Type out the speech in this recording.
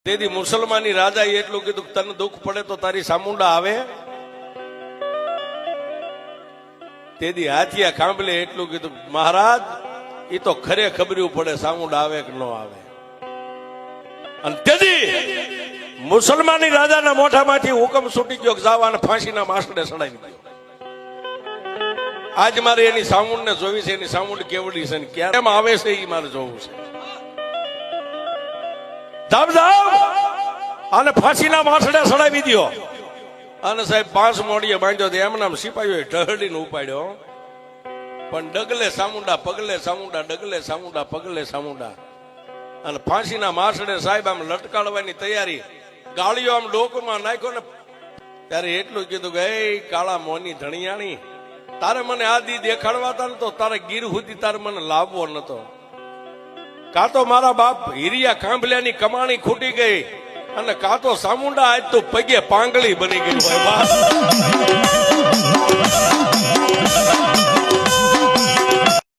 તેથી મુસલમાની રાજાએ એટલું કીધું કે તને દુઃખ પડે તો તારી સામુંડા આવે. તેથી હાથિયા ખાંભલે એટલું કીધું મહારાજ એ તો ખરે ખબર્યું પડે સામુંડા આવે કે ન આવે. અને તેથી મુસલમાની રાજાના મોઢામાંથી હુકમ છૂટી ગયો જાવાને ફાંસીના માસડે સડાવી દીધો. આજ મારે એની સામુંડ ને જોવી છે, એની સામુંડ કેવડી છે ને ક્યારે આવે છે એ મારે જોવું છે. જાવ જાવ અને ફાંસીના માસડે સડાવી દો. અને સાહેબ 5 મોડીએ બાંધ્યો તો એમનામ સિપાહીઓએ ઢહડીને ઉપાડ્યો. પણ ડગલે સામુંડા પગલે સામુંડા, ડગલે સામુંડા પગલે સામુંડા. અને ફાંસીના માસડે સાહેબ આમ લટકાડવાની તૈયારી, ગાળીઓ આમ ડોકમાં નાખ્યો ને ત્યારે એટલું કીધું કે એ કાળા મોની ધણિયાણી, તારે મને આ દી દેખાડવા હતા ને તો તારે ગીર સુધી તારે મને લાવવો નતો. કાં તો મારા બાપ હીરિયા કાંભલ્યાની કમાણી ખૂટી ગઈ અને કાં તો સામુંડા આજ તો પગે પાંગળી બની ગઈ હોય.